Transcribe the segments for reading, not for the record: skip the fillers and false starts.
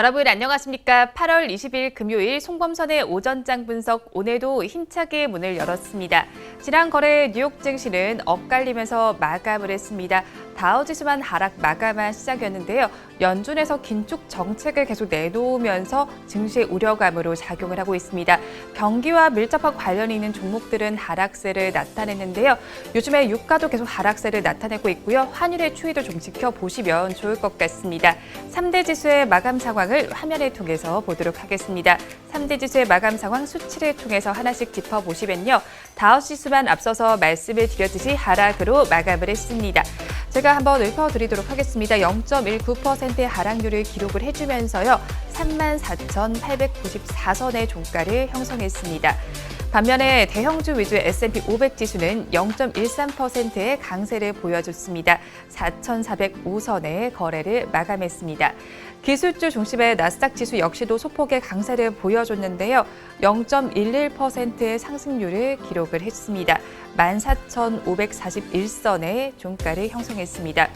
여러분 안녕하십니까? 8월 20일 금요일 송범선의 오전장 분석 오늘도 힘차게 문을 열었습니다. 지난 거래 뉴욕 증시는 엇갈리면서 마감을 했습니다. 다우지수만 하락 마감한 시작이었는데요. 연준에서 긴축 정책을 계속 내놓으면서 증시의 우려감으로 작용을 하고 있습니다. 경기와 밀접한 관련이 있는 종목들은 하락세를 나타냈는데요. 요즘에 유가도 계속 하락세를 나타내고 있고요. 환율의 추이도 좀 지켜보시면 좋을 것 같습니다. 3대 지수의 마감 상황을 화면을 통해서 보도록 하겠습니다. 3대 지수의 마감 상황 수치를 통해서 하나씩 짚어보시면요. 다우지수만 앞서서 말씀을 드렸듯이 하락으로 마감을 했습니다. 제가 한번 읊어드리도록 하겠습니다. 0.19%의 하락률을 기록을 해주면서요. 34,894선의 종가를 형성했습니다. 반면에 대형주 위주의 S&P 500 지수는 0.13%의 강세를 보여줬습니다. 4,405선의 거래를 마감했습니다. 기술주 중심의 나스닥 지수 역시도 소폭의 강세를 보여줬는데요. 0.11%의 상승률을 기록을 했습니다. 14,541선의 종가를 형성했습니다.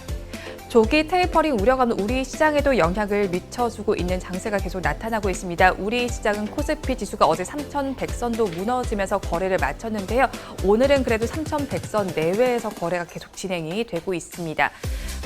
조기 테이퍼링 우려감은 우리 시장에도 영향을 미쳐주고 있는 장세가 계속 나타나고 있습니다. 우리 시장은 코스피 지수가 어제 3,100선도 무너지면서 거래를 마쳤는데요. 오늘은 그래도 3,100선 내외에서 거래가 계속 진행이 되고 있습니다.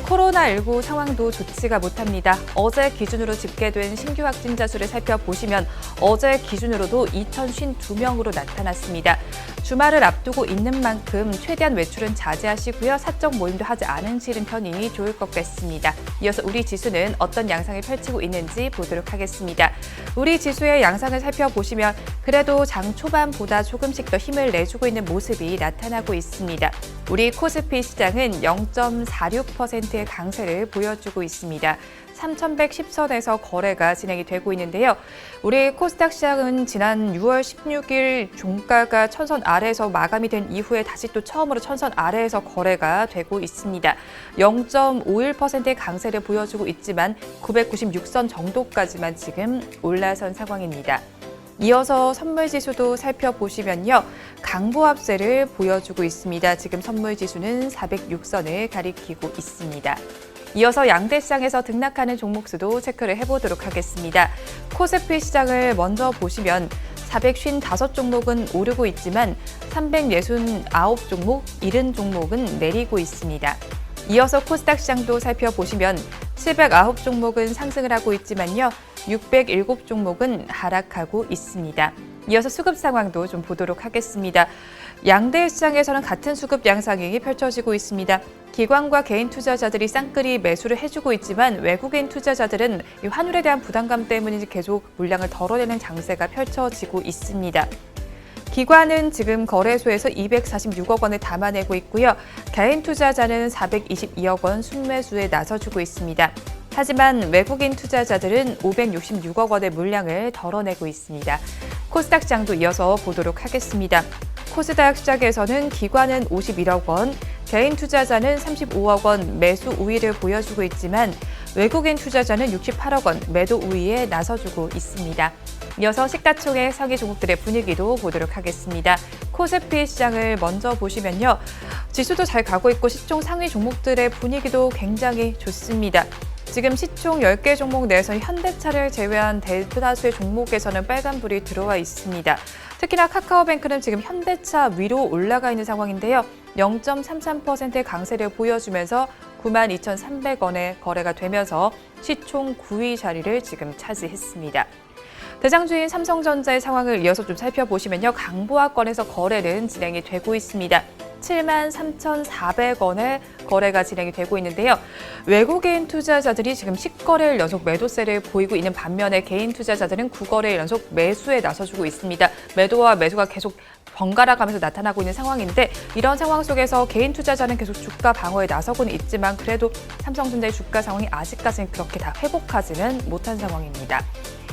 코로나19 상황도 좋지가 못합니다. 어제 기준으로 집계된 신규 확진자 수를 살펴보시면 어제 기준으로도 2,052명으로 나타났습니다. 주말을 앞두고 있는 만큼 최대한 외출은 자제하시고요. 사적 모임도 하지 않으시는 편이 좋을 것 같습니다. 이어서 우리 지수는 어떤 양상을 펼치고 있는지 보도록 하겠습니다. 우리 지수의 양상을 살펴보시면 그래도 장 초반보다 조금씩 더 힘을 내주고 있는 모습이 나타나고 있습니다. 우리 코스피 시장은 0.46%의 강세를 보여주고 있습니다. 3,110선에서 거래가 진행이 되고 있는데요. 우리 코스닥 시장은 지난 6월 16일 종가가 1,000선 아래에서 마감이 된 이후에 다시 또 처음으로 1,000선 아래에서 거래가 되고 있습니다. 0.51%의 강세를 보여주고 있지만 996선 정도까지만 지금 올라선 상황입니다. 이어서 선물지수도 살펴보시면요. 강보합세를 보여주고 있습니다. 지금 선물지수는 406선을 가리키고 있습니다. 이어서 양대 시장에서 등락하는 종목 수도 체크를 해보도록 하겠습니다. 코스피 시장을 먼저 보시면 455종목은 오르고 있지만 369종목, 70종목은 내리고 있습니다. 이어서 코스닥 시장도 살펴보시면 709종목은 상승을 하고 있지만요. 607종목은 하락하고 있습니다. 이어서 수급 상황도 좀 보도록 하겠습니다. 양대 시장에서는 같은 수급 양상이 펼쳐지고 있습니다. 기관과 개인 투자자들이 쌍끌이 매수를 해주고 있지만 외국인 투자자들은 이 환율에 대한 부담감 때문인지 계속 물량을 덜어내는 장세가 펼쳐지고 있습니다. 기관은 지금 거래소에서 246억 원을 담아내고 있고요. 개인 투자자는 422억 원 순매수에 나서주고 있습니다. 하지만 외국인 투자자들은 566억 원의 물량을 덜어내고 있습니다. 코스닥 시장도 이어서 보도록 하겠습니다. 코스닥 시장에서는 기관은 51억 원, 개인 투자자는 35억 원 매수 우위를 보여주고 있지만 외국인 투자자는 68억 원 매도 우위에 나서주고 있습니다. 이어서 시가총액 상위 종목들의 분위기도 보도록 하겠습니다. 코스피 시장을 먼저 보시면요. 지수도 잘 가고 있고 시총 상위 종목들의 분위기도 굉장히 좋습니다. 지금 시총 10개 종목 내에서 현대차를 제외한 대다수의 종목에서는 빨간불이 들어와 있습니다. 특히나 카카오뱅크는 지금 현대차 위로 올라가 있는 상황인데요. 0.33%의 강세를 보여주면서 92,300원에 거래가 되면서 시총 9위 자리를 지금 차지했습니다. 대장주인 삼성전자의 상황을 이어서 좀 살펴보시면요. 강보합권에서 거래는 진행이 되고 있습니다. 73,400원에 거래가 진행이 되고 있는데요. 외국인 투자자들이 지금 10거래일 연속 매도세를 보이고 있는 반면에 개인 투자자들은 9거래일 연속 매수에 나서주고 있습니다. 매도와 매수가 계속 번갈아 가면서 나타나고 있는 상황인데 이런 상황 속에서 개인 투자자는 계속 주가 방어에 나서고는 있지만 그래도 삼성전자의 주가 상황이 아직까지는 그렇게 다 회복하지는 못한 상황입니다.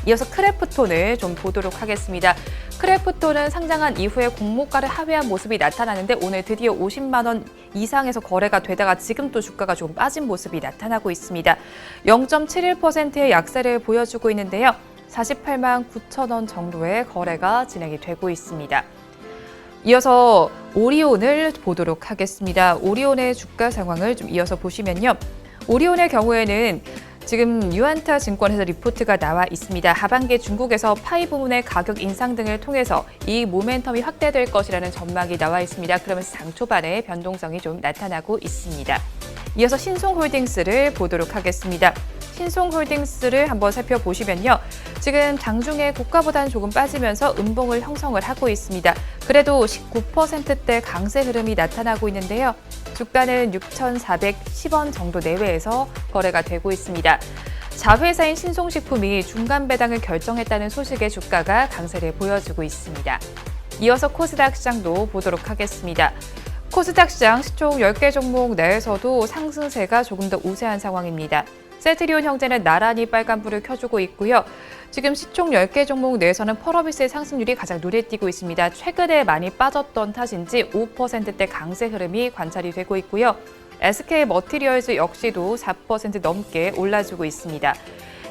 이어서 크래프톤을 좀 보도록 하겠습니다. 크래프톤은 상장한 이후에 공모가를 하회한 모습이 나타나는데 오늘 드디어 50만 원 이상에서 거래가 되다가 지금 또 주가가 좀 빠진 모습이 나타나고 있습니다. 0.71%의 약세를 보여주고 있는데요. 48만 9천 원 정도의 거래가 진행이 되고 있습니다. 이어서 오리온을 보도록 하겠습니다. 오리온의 주가 상황을 좀 이어서 보시면요. 오리온의 경우에는 지금 유안타 증권에서 리포트가 나와 있습니다. 하반기에 중국에서 파이 부문의 가격 인상 등을 통해서 이 모멘텀이 확대될 것이라는 전망이 나와 있습니다. 그러면서 장 초반에 변동성이 좀 나타나고 있습니다. 이어서 신송홀딩스를 보도록 하겠습니다. 신송홀딩스를 한번 살펴보시면요. 지금 장중에 고가보다는 조금 빠지면서 음봉을 형성을 하고 있습니다. 그래도 19%대 강세 흐름이 나타나고 있는데요. 주가는 6,410원 정도 내외에서 거래가 되고 있습니다. 자회사인 신송식품이 중간 배당을 결정했다는 소식에 주가가 강세를 보여주고 있습니다. 이어서 코스닥 시장도 보도록 하겠습니다. 코스닥 시장 시총 10개 종목 내에서도 상승세가 조금 더 우세한 상황입니다. 셀트리온 형제는 나란히 빨간불을 켜주고 있고요. 지금 시총 10개 종목 내에서는 펄어비스의 상승률이 가장 눈에 띄고 있습니다. 최근에 많이 빠졌던 탓인지 5%대 강세 흐름이 관찰이 되고 있고요. SK 머티리얼즈 역시도 4% 넘게 올라주고 있습니다.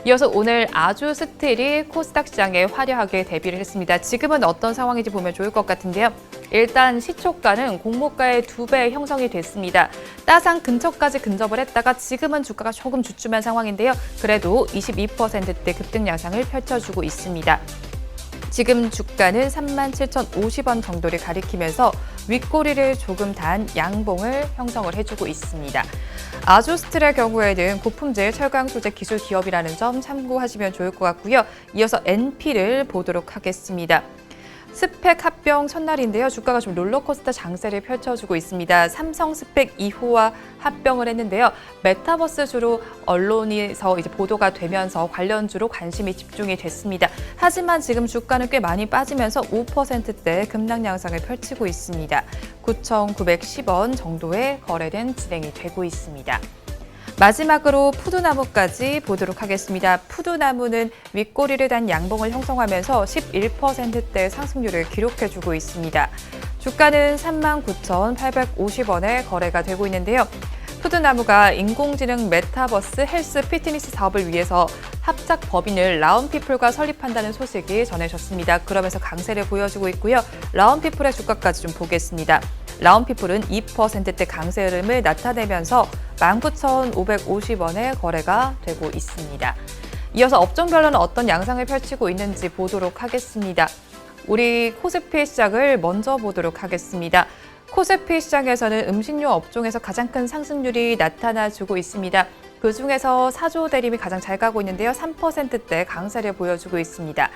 이어서 오늘 아주 스틸이 코스닥 시장에 화려하게 데뷔를 했습니다. 지금은 어떤 상황인지 보면 좋을 것 같은데요. 일단 시초가는 공모가의 2배 형성이 됐습니다. 따상 근처까지 근접을 했다가 지금은 주가가 조금 주춤한 상황인데요. 그래도 22%대 급등 양상을 펼쳐주고 있습니다. 지금 주가는 37,050원 정도를 가리키면서 윗꼬리를 조금 단 양봉을 형성을 해주고 있습니다. 아조스틸의 경우에는 고품질 철강 소재 기술 기업이라는 점 참고하시면 좋을 것 같고요. 이어서 NP를 보도록 하겠습니다. 스펙 합병 첫날인데요. 주가가 좀 롤러코스터 장세를 펼쳐주고 있습니다. 삼성 스펙 2호와 합병을 했는데요. 메타버스주로 언론에서 이제 보도가 되면서 관련주로 관심이 집중이 됐습니다. 하지만 지금 주가는 꽤 많이 빠지면서 5%대 급락 양상을 펼치고 있습니다. 9,910원 정도의 거래는 진행이 되고 있습니다. 마지막으로 푸드나무까지 보도록 하겠습니다. 푸드나무는 윗꼬리를 단 양봉을 형성하면서 11%대 상승률을 기록해주고 있습니다. 주가는 39,850원에 거래가 되고 있는데요. 푸드나무가 인공지능 메타버스 헬스 피트니스 사업을 위해서 합작 법인을 라운피플과 설립한다는 소식이 전해졌습니다. 그러면서 강세를 보여주고 있고요. 라운피플의 주가까지 좀 보겠습니다. 라운피플은 2%대 강세 흐름을 나타내면서 19,550원에 거래가 되고 있습니다. 이어서 업종별로는 어떤 양상을 펼치고 있는지 보도록 하겠습니다. 우리 코스피 시장을 먼저 보도록 하겠습니다. 코스피 시장에서는 음식료 업종에서 가장 큰 상승률이 나타나주고 있습니다. 그중에서 사조 대림이 가장 잘 가고 있는데요. 3%대 강세를 보여주고 있습니다.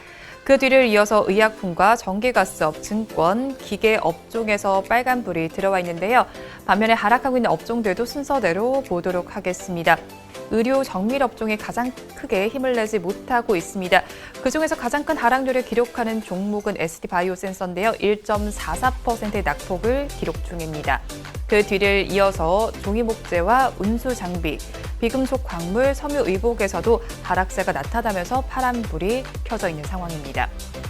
그 뒤를 이어서 의약품과 전기가스업, 증권, 기계 업종에서 빨간불이 들어와 있는데요. 반면에 하락하고 있는 업종들도 순서대로 보도록 하겠습니다. 의료 정밀 업종이 가장 크게 힘을 내지 못하고 있습니다. 그중에서 가장 큰 하락률을 기록하는 종목은 SD바이오센서인데요. 1.44%의 낙폭을 기록 중입니다. 그 뒤를 이어서 종이목재와 운수장비, 비금속 광물, 섬유의복에서도 하락세가 나타나면서 파란불이 켜져 있는 상황입니다.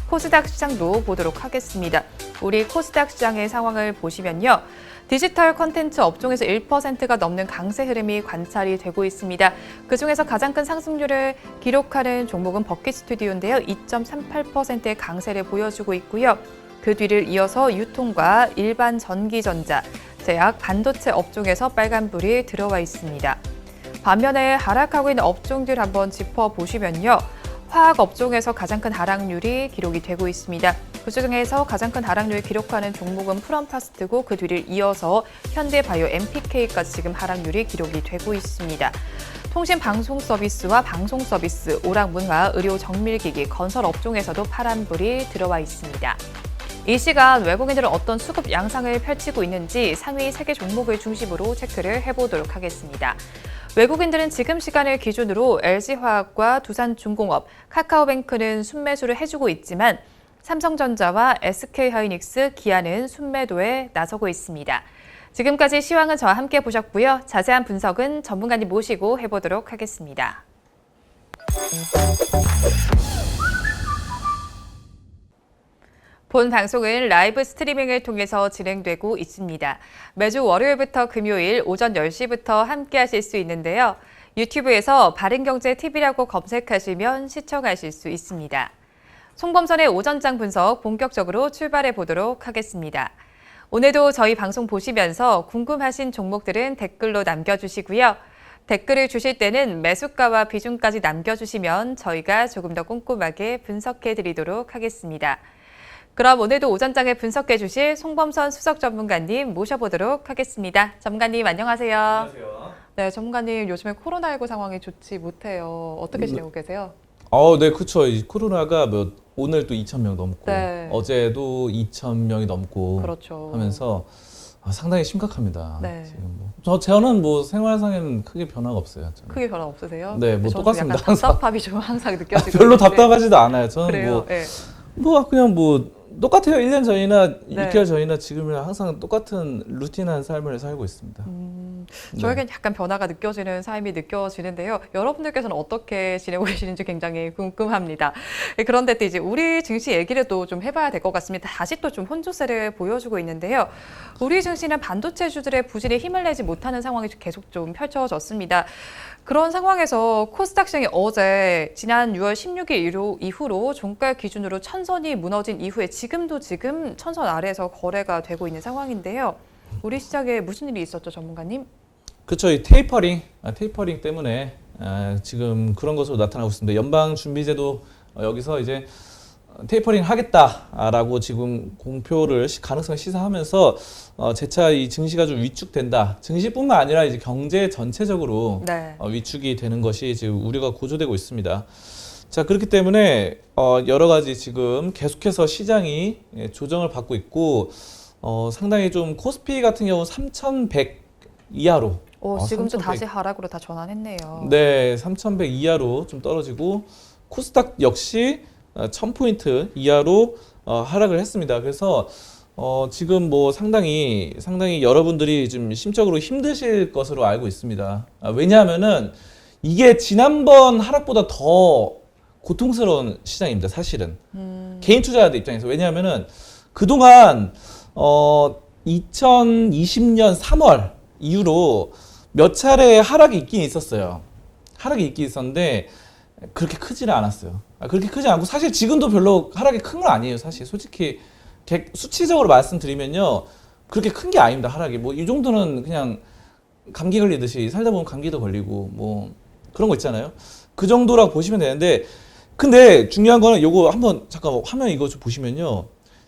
코스닥 시장도 보도록 하겠습니다. 우리 코스닥 시장의 상황을 보시면요. 디지털 콘텐츠 업종에서 1%가 넘는 강세 흐름이 관찰이 되고 있습니다. 그중에서 가장 큰 상승률을 기록하는 종목은 버킷 스튜디오인데요. 2.38%의 강세를 보여주고 있고요. 그 뒤를 이어서 유통과 일반 전기전자, 제약, 반도체 업종에서 빨간불이 들어와 있습니다. 반면에 하락하고 있는 업종들 한번 짚어보시면요. 화학 업종에서 가장 큰 하락률이 기록이 되고 있습니다. 그중에서 가장 큰 하락률을 기록하는 종목은 프롬파스트고 그 뒤를 이어서 현대바이오, MPK까지 지금 하락률이 기록이 되고 있습니다. 통신 방송 서비스와 방송 서비스, 오락문화, 의료 정밀기기, 건설 업종에서도 파란불이 들어와 있습니다. 이 시간 외국인들은 어떤 수급 양상을 펼치고 있는지 상위 3개 종목을 중심으로 체크를 해보도록 하겠습니다. 외국인들은 지금 시간을 기준으로 LG화학과 두산중공업, 카카오뱅크는 순매수를 해주고 있지만 삼성전자와 SK하이닉스, 기아는 순매도에 나서고 있습니다. 지금까지 시황은 저와 함께 보셨고요. 자세한 분석은 전문가님 모시고 해보도록 하겠습니다. 본 방송은 라이브 스트리밍을 통해서 진행되고 있습니다. 매주 월요일부터 금요일 오전 10시부터 함께 하실 수 있는데요. 유튜브에서 바른경제TV라고 검색하시면 시청하실 수 있습니다. 송범선의 오전장 분석 본격적으로 출발해 보도록 하겠습니다. 오늘도 저희 방송 보시면서 궁금하신 종목들은 댓글로 남겨주시고요. 댓글을 주실 때는 매수가와 비중까지 남겨주시면 저희가 조금 더 꼼꼼하게 분석해 드리도록 하겠습니다. 그럼 오늘도 오전장에 분석해 주실 송범선 수석 전문가님 모셔보도록 하겠습니다. 전문가님 안녕하세요. 안녕하세요. 네, 전문가님 요즘에 코로나19 상황이 좋지 못해요. 어떻게 지내고 계세요? 네, 그렇죠. 이 코로나가 오늘 또 2,000명 넘고 네. 어제도 2,000명이 넘고 그렇죠. 하면서 상당히 심각합니다. 네. 지금 저는 생활상에는 크게 변화가 없어요. 저는. 크게 변화 없으세요? 네, 저는 똑같습니다. 약간 답답함이 좀 항상 느껴지고 별로 있는데. 답답하지도 않아요. 저는 그래요. 네. 그냥 똑같아요. 1년 전이나 네. 6개월 전이나 지금이랑 항상 똑같은 루틴한 삶을 살고 있습니다. 저에겐 약간 변화가 느껴지는 삶이 느껴지는데요. 여러분들께서는 어떻게 지내고 계시는지 굉장히 궁금합니다. 그런데 또 이제 우리 증시 얘기를 또 좀 해봐야 될 것 같습니다. 다시 또 좀 혼조세를 보여주고 있는데요. 우리 증시는 반도체주들의 부진에 힘을 내지 못하는 상황이 계속 좀 펼쳐졌습니다. 그런 상황에서 코스닥 시장이 어제 지난 6월 16일 이후로 종가 기준으로 천선이 무너진 이후에 지금 천선 아래에서 거래가 되고 있는 상황인데요. 우리 시장에 무슨 일이 있었죠, 전문가님? 그렇죠. 이 테이퍼링 때문에 지금 그런 것으로 나타나고 있습니다. 연방준비제도 여기서 이제 테이퍼링 하겠다라고 지금 공표를 가능성을 시사하면서 재차 이 증시가 좀 위축된다. 증시뿐만 아니라 이제 경제 전체적으로 네. 위축이 되는 것이 지금 우려가 고조되고 있습니다. 자, 그렇기 때문에 여러 가지 지금 계속해서 시장이 조정을 받고 있고 상당히 좀 코스피 같은 경우 3,100 이하로 지금도 3,100. 다시 하락으로 다 전환했네요. 네, 3,100 이하로 좀 떨어지고 코스닥 역시 1,000포인트 이하로 하락을 했습니다. 그래서 지금 상당히 여러분들이 좀 심적으로 힘드실 것으로 알고 있습니다. 왜냐하면은 이게 지난번 하락보다 더 고통스러운 시장입니다. 사실은 개인 투자자들 입장에서. 왜냐하면은 그동안 2020년 3월 이후로 몇 차례 하락이 있긴 있었어요. 하락이 있긴 있었는데 그렇게 크지는 않았어요. 그렇게 크지 않고 사실 지금도 별로 하락이 큰 건 아니에요. 사실 솔직히 수치적으로 말씀드리면요, 그렇게 큰 게 아닙니다. 하락이 이 정도는 그냥 감기 걸리듯이 살다 보면 감기도 걸리고 그런 거 있잖아요. 그 정도라고 보시면 되는데, 근데 중요한 거는 요거 한번 잠깐 화면 이거 좀 보시면요,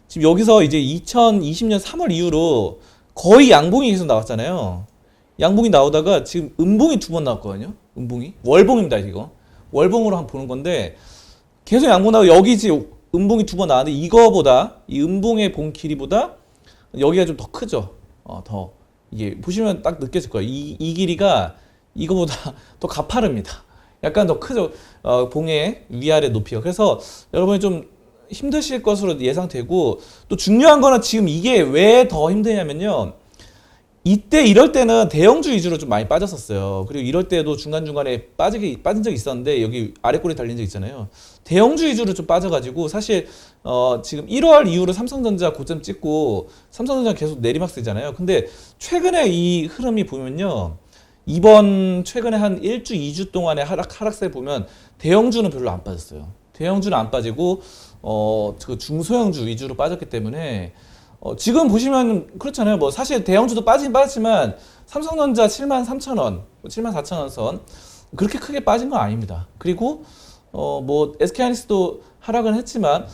지금 여기서 이제 2020년 3월 이후로 거의 양봉이 계속 나왔잖아요. 양봉이 나오다가 지금 음봉이 2번 나왔거든요. 음봉이 월봉입니다. 이거 월봉으로 한번 보는 건데 계속 양봉 나오고 여기 지금 음봉이 2번 나왔는데 이거보다 이 음봉의 봉 길이보다 여기가 좀 더 크죠. 더 이게 보시면 딱 느껴질 거예요. 이 길이가 이거보다 더 가파릅니다. 약간 더 크죠. 봉의 위아래 높이가. 그래서 여러분이 좀 힘드실 것으로 예상되고, 또 중요한 거는 지금 이게 왜 더 힘드냐면요, 이럴 때는 대형주 위주로 좀 많이 빠졌었어요. 그리고 이럴 때도 중간중간에 빠진 적이 있었는데 여기 아래 꼬리 달린 적 있잖아요. 대형주 위주로 좀 빠져가지고 사실 지금 1월 이후로 삼성전자 고점 찍고 삼성전자 계속 내리막세잖아요. 근데 최근에 이 흐름이 보면요, 이번 최근에 한 1주, 2주 동안의 하락세 보면 대형주는 별로 안 빠졌어요. 대형주는 안 빠지고 그 중소형주 위주로 빠졌기 때문에 지금 보시면 그렇잖아요. 사실 대형주도 빠지긴 빠졌지만 삼성전자 73,000원, 74,000원 선 그렇게 크게 빠진 건 아닙니다. 그리고 SK하이닉스도 하락은 했지만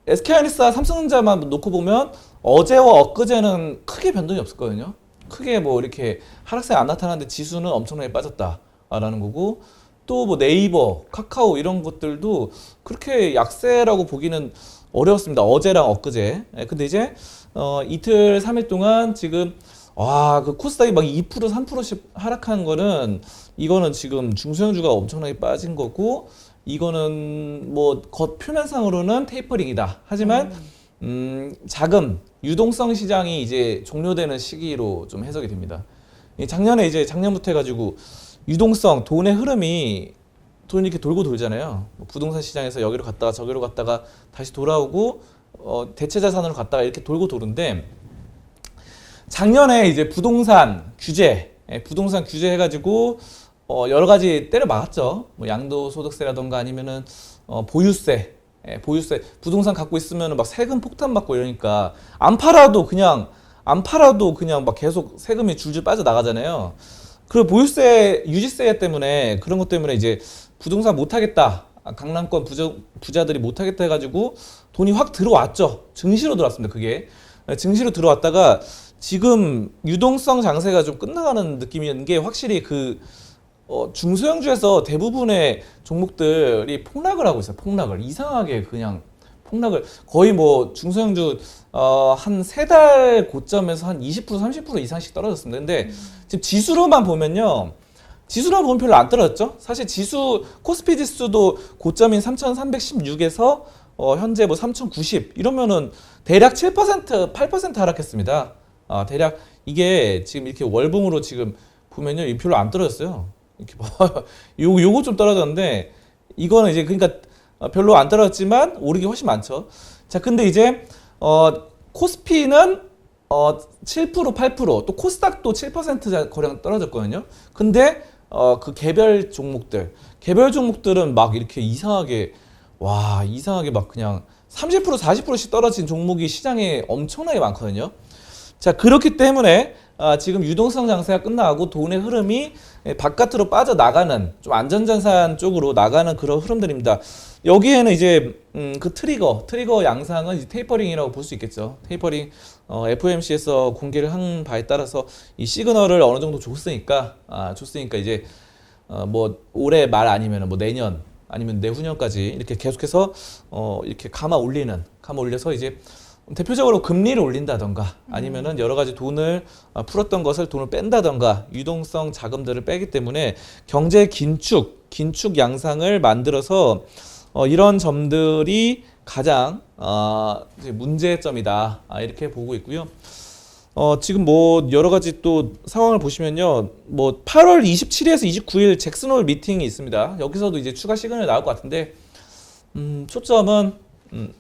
SK하이닉스와 삼성전자만 놓고 보면 어제와 엊그제는 크게 변동이 없었거든요. 크게 이렇게 하락세 안 나타나는데 지수는 엄청나게 빠졌다라는 거고, 또 네이버, 카카오 이런 것들도 그렇게 약세라고 보기는 어려웠습니다. 어제랑 엊그제. 근데 이제 이틀 3일 동안 지금 그 코스닥이 막 2% 3%씩 하락한 거는, 이거는 지금 중소형주가 엄청나게 빠진 거고, 이거는 겉 표면상으로는 테이퍼링이다. 하지만 자금 유동성 시장이 이제 종료되는 시기로 좀 해석이 됩니다. 작년부터 해가지고 유동성, 돈의 흐름이 돈이 이렇게 돌고 돌잖아요. 부동산 시장에서 여기로 갔다가 저기로 갔다가 다시 돌아오고 대체 자산으로 갔다가 이렇게 돌고 도는데, 작년에 이제 부동산 규제 해가지고 여러 가지 때려 막았죠. 양도소득세라던가 아니면은 보유세, 부동산 갖고 있으면 막 세금 폭탄 받고 이러니까 안 팔아도 그냥 막 계속 세금이 줄줄 빠져 나가잖아요. 그리고 보유세, 유지세 때문에 그런 것 때문에 이제 부동산 못하겠다. 강남권 부자들이 못하겠다 해가지고 돈이 확 들어왔죠. 증시로 들어왔습니다. 그게 증시로 들어왔다가 지금 유동성 장세가 좀 끝나가는 느낌인 게 확실히 중소형주에서 대부분의 종목들이 폭락을 하고 있어요. 폭락을 이상하게 그냥 폭락을 거의 뭐 중소형주 한 3달 고점에서 한 20% 30% 이상씩 떨어졌습니다. 근데 지금 지수로만 보면요. 지수로만 보면 별로 안 떨어졌죠. 사실 지수 코스피 지수도 고점인 3,316에서 현재 뭐 3,090 이러면은 대략 7% 8% 하락했습니다. 대략 이게 지금 이렇게 월봉으로 지금 보면요. 이 별로 안 떨어졌어요. 이렇게 요거 좀 떨어졌는데 이거는 이제 그러니까 별로 안 떨어졌지만 오르기 훨씬 많죠. 자, 근데 이제 코스피는 7% 8% 또 코스닥도 7% 거량 떨어졌거든요. 근데 그 개별 종목들은 막 이렇게 이상하게 막 그냥 30% 40%씩 떨어진 종목이 시장에 엄청나게 많거든요. 자, 그렇기 때문에 지금 유동성 장세가 끝나고 돈의 흐름이 바깥으로 빠져나가는 좀 안전자산 쪽으로 나가는 그런 흐름들입니다. 여기에는 이제 그 트리거 양상은 이제 테이퍼링이라고 볼 수 있겠죠. 테이퍼링 FOMC에서 공개를 한 바에 따라서 이 시그널을 어느 정도 줬으니까 이제 뭐 올해 말 아니면 뭐 내년 아니면 내후년까지 이렇게 계속해서 이렇게 감아 올려서 이제 대표적으로 금리를 올린다던가 아니면은 여러 가지 돈을 풀었던 것을 돈을 뺀다던가 유동성 자금들을 빼기 때문에 경제 긴축 양상을 만들어서 이런 점들이 가장 이제 문제점이다 이렇게 보고 있고요. 지금 뭐 여러 가지 또 상황을 보시면요. 뭐 8월 27일에서 29일 잭슨홀 미팅이 있습니다. 여기서도 이제 추가 시그널이 나올 것 같은데 초점은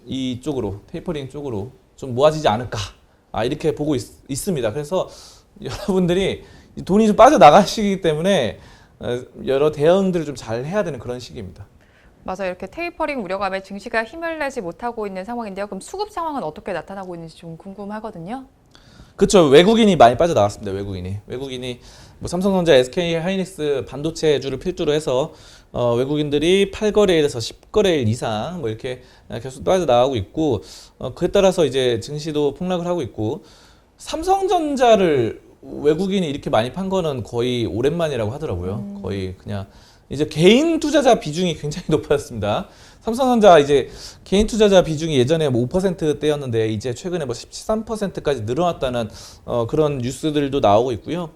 이쪽으로 테이퍼링 쪽으로 좀 모아지지 않을까 이렇게 보고 있습니다. 그래서 여러분들이 돈이 좀 빠져나가시기 때문에 여러 대응들을 좀 잘 해야 되는 그런 시기입니다. 맞아요. 이렇게 테이퍼링 우려감에 증시가 힘을 내지 못하고 있는 상황인데요. 그럼 수급 상황은 어떻게 나타나고 있는지 좀 궁금하거든요. 그렇죠. 외국인이 많이 빠져나갔습니다. 외국인이 뭐 삼성전자, SK 하이닉스 반도체주를 필두로 해서 외국인들이 8거래일에서 10거래일 이상 뭐 이렇게 계속 빠져나가고 있고 그에 따라서 이제 증시도 폭락을 하고 있고 삼성전자를 외국인이 이렇게 많이 판 거는 거의 오랜만이라고 하더라고요. 거의 그냥 이제 개인 투자자 비중이 굉장히 높아졌습니다. 삼성전자 이제 개인 투자자 비중이 예전에 뭐 5%대였는데 이제 최근에 뭐 13%까지 늘어났다는 그런 뉴스들도 나오고 있고요.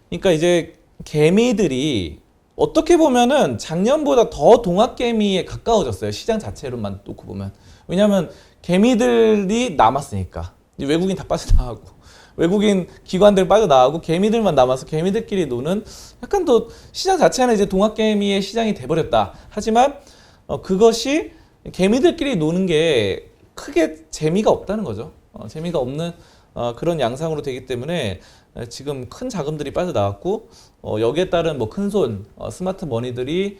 그러니까 이제 개미들이 어떻게 보면은 작년보다 더 동학개미에 가까워졌어요. 시장 자체로만 놓고 보면. 왜냐하면 개미들이 남았으니까. 외국인 다 빠져나가고 외국인 기관들 빠져나가고 개미들만 남아서 개미들끼리 노는 약간 또 시장 자체는 이제 동학개미의 시장이 돼버렸다. 하지만 그것이 개미들끼리 노는 게 크게 재미가 없다는 거죠. 재미가 없는 그런 양상으로 되기 때문에 지금 큰 자금들이 빠져나갔고 여기에 따른 뭐 큰손 스마트 머니들이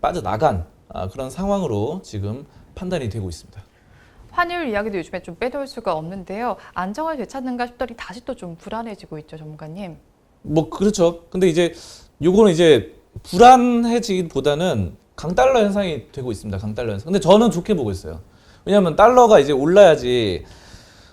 빠져나간 그런 상황으로 지금 판단이 되고 있습니다. 환율 이야기도 요즘에 좀 빼놓을 수가 없는데요. 안정을 되찾는가 싶더니 다시 또 좀 불안해지고 있죠, 전문가님. 뭐 그렇죠. 근데 이제 요거는 이제 불안해지기보다는 강달러 현상이 되고 있습니다. 강달러 현상. 근데 저는 좋게 보고 있어요. 왜냐하면 달러가 이제 올라야지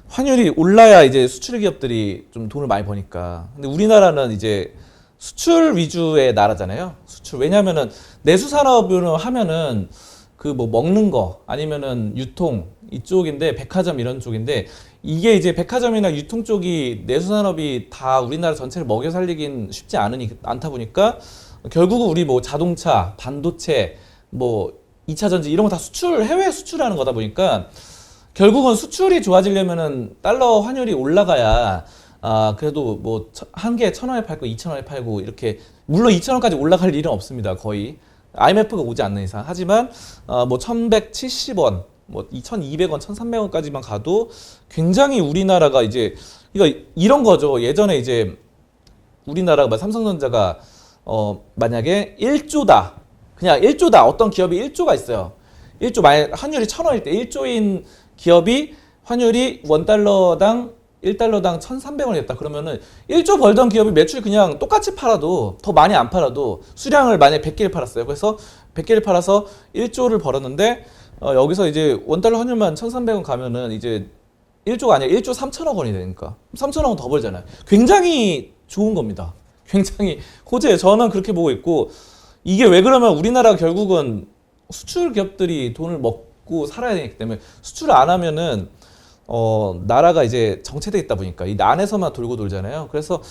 환율이 올라야 이제 수출 기업들이 좀 돈을 많이 버니까. 근데 우리나라는 이제 수출 위주의 나라잖아요. 수출. 왜냐하면은 내수 산업으로 하면은 그 뭐 먹는 거 아니면은 유통 이쪽인데 백화점 이런 쪽인데 이게 이제 백화점이나 유통 쪽이 내수 산업이 다 우리나라 전체를 먹여 살리긴 쉽지 않다 보니까 결국은 우리 뭐 자동차, 반도체, 뭐 2차 전지 이런 거 다 해외 수출하는 거다 보니까 결국은 수출이 좋아지려면은 달러 환율이 올라가야 그래도 뭐 한 개에 1,000원에 팔고 2,000원에 팔고 이렇게 물론 2,000원까지 올라갈 일은 없습니다. 거의 IMF가 오지 않는 이상. 하지만 뭐 1,170원, 뭐 2,200원, 1,300원까지만 가도 굉장히 우리나라가 이제 이런 거죠. 예전에 이제 우리나라가 삼성전자가 만약에 1조다. 그냥 1조다. 어떤 기업이 1조가 있어요. 1조 만약 환율이 1,000원일 때 1조인 기업이 환율이 $1당 1달러당 1,300원이 됐다 그러면은 1조 벌던 기업이 매출 그냥 똑같이 팔아도 더 많이 안 팔아도 수량을 만약에 100개를 팔았어요. 그래서 100개를 팔아서 1조를 벌었는데 여기서 이제 원달러 환율만 1,300원 가면은 이제 1조가 아니라 1조 3천억 원이 되니까 3천억 원 더 벌잖아요. 굉장히 좋은 겁니다. 굉장히 호재예요. 저는 그렇게 보고 있고 이게 왜 그러면 우리나라가 결국은 수출 기업들이 돈을 먹고 살아야 되기 때문에 수출을 안 하면은 나라가 이제 정체돼 있다 보니까 이 안에서만 돌고 돌잖아요. 그래서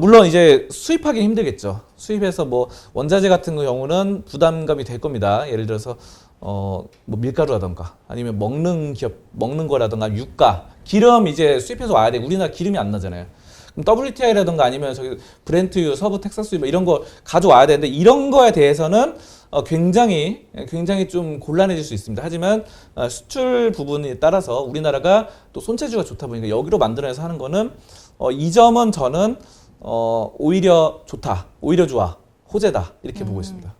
물론 이제 수입하기 힘들겠죠. 수입해서 뭐 원자재 같은 경우는 부담감이 될 겁니다. 예를 들어서 뭐 밀가루라던가 아니면 먹는 기업 먹는 거라던가 유가, 기름 이제 수입해서 와야 돼. 우리나라 기름이 안 나잖아요. 그럼 WTI라던가 아니면 저기 브렌트유, 서부 텍사스유 뭐 이런 거 가져와야 되는데 이런 거에 대해서는 굉장히 좀 곤란해질 수 있습니다. 하지만 수출 부분에 따라서 우리나라가 또 손재주가 좋다 보니까 여기로 만들어내서 하는 거는 이 점은 저는 오히려 좋다, 오히려 좋아, 호재다 이렇게 보고 있습니다.